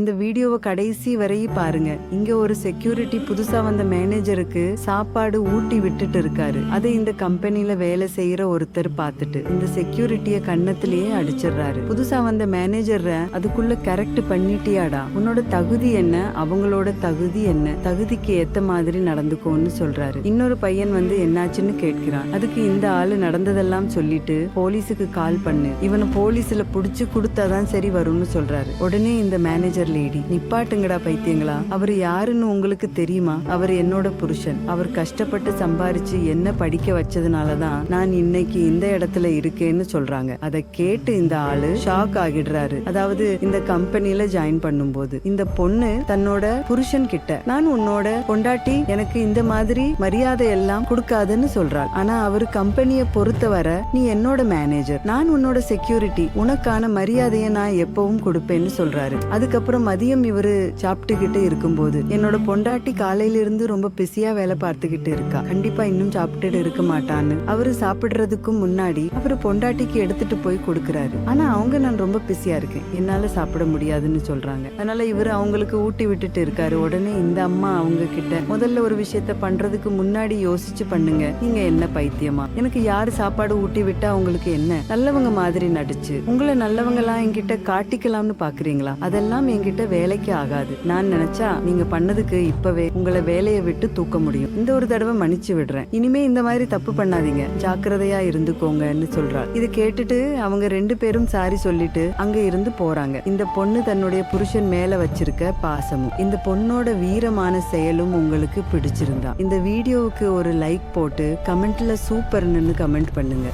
இந்த வீடியோவை கடைசி வரையும் பாருங்க. இங்க ஒரு செக்யூரிட்டி புதுசா வந்த மேனேஜருக்கு சாப்பாடு ஊட்டி விட்டுட்டு இருக்காரு. அதை இந்த கம்பெனில வேலை செய்யற ஒருத்தர் பார்த்துட்டு இந்த செக்யூரிட்டிய கண்ணத்திலேயே அடிச்சிடுறாரு. புதுசா வந்த மேனேஜர் அதுக்குள்ள கரெக்ட் பண்ணிட்டியாடா, உன்னோட தகுதி என்ன, அவங்களோட தகுதி என்ன, தகுதிக்கு ஏத்த மாதிரி நடந்துக்கோன்னு சொல்றாரு. இன்னொரு பையன் வந்து என்னாச்சுன்னு கேட்கிறான். அதுக்கு இந்த ஆளு நடந்ததெல்லாம் சொல்லிட்டு போலீஸுக்கு கால் பண்ணு, இவனை போலீஸ்ல புடிச்சு கொடுத்தாதான் சரி வரும்னு சொல்றாரு. உடனே இந்த மேனேஜர் லேடி, நிப்பாட்டுங்கடா பைத்தியங்களா, அவர் யாருன்னு உங்களுக்கு தெரியுமா? அவர் என்னோட புருஷன். அவர் கஷ்டப்பட்டு சம்பாரிச்சு என்ன படிக்க வச்சதுனாலதான் நான் இன்னைக்கு இந்த இடத்துல இருக்கேன்னு சொல்றாங்க. அதை கேட்டு இந்த ஆளு ஷாக் ஆகிடுறாரு. அதாவது இந்த கம்பெனில ஜாயின் பண்ணும்போது இந்த பொண்ணு தன்னோட புருஷன் கிட்ட, நான் உன்னோட பொண்டாட்டி, எனக்கு இந்த மாதிரி மரியாதை எல்லாம் கொடுக்காதுன்னு சொல்றாள். ஆனா அவரு கம்பெனியை பொறுத்தவரை நீ என்னோட மேனேஜர், நான் உன்னோட செக்யூரிட்டி, உனக்கான மரியாதையை நான் எப்பவும் கொடுப்பேன்னு சொல்றாரு. அதுக்கப்புறம் மதியம் இவரு சாப்பிட்டுக்கிட்டு இருக்கும்போது, என்னோட பொண்டாட்டி காலையில இருந்து ரொம்ப பிஸியா வேலை பார்த்துக்கிட்டு இருக்கா, கண்டிப்பா இன்னும் சாப்பிட்டுட்டு இருக்க மாட்டான்னு அவரு சாப்பிடுறதுக்கு முன்னாடி அவரு பொண்டாட்டிக்கு எடுத்துட்டு போய் கொடுக்கறாரு. ஆனா அவங்க, நான் ரொம்ப பிஸியா இருக்கேன், என்னால சாப்பிட முடியாதுன்னு சொல்றாங்க. அதனால இவரு அவங்களுக்கு ஊட்டி விட்டுட்டு இருக்காரு. உடனே இந்த அம்மா அவங்க கிட்ட, முதல்ல ஒரு விஷயத்த பண்றதுக்கு முன்னாடி யோசிச்சு பண்ணுங்க, நீங்க என்ன பைத்தியமா, எனக்கு யாரு சாப்பாடு ஊட்டி விட்டா உங்களுக்கு என்ன, நல்லவங்க மாதிரி நடிச்சு உங்களை நல்லவங்கலாம் என்கிட்ட காட்டிக்கலாம்னு பாக்குறீங்களா? அதெல்லாம் என்கிட்ட வேலைக்கு ஆகாது. நான் நினைச்சா நீங்க பண்ணதுக்கு இப்பவே உங்களை வேலையை விட்டு தூக்க முடியும். இந்த ஒரு தடவை மன்னிச்சு விடுறேன், இனிமே இந்த மாதிரி தப்பு பண்ணாதீங்க, ஜாக்கிரதையா இருந்துக்கோங்கன்னு சொல்றாள். இதை கேட்டுட்டு அவங்க ரெண்டு பேரும் சாரி சொல்லிட்டு அங்க இருந்து போறாங்க. இந்த பொண்ணு தன்னுடைய புருஷன் மேல வச்சிருக்க பாசமும் இந்த பொண்ணோட வீரமான செயலும் உங்களுக்கு பிடிச்சிருந்தா இந்த வீடியோவுக்கு ஒரு லைக் போட்டு கமெண்ட்ல சூப்பர்னு கமெண்ட் பண்ணுங்க.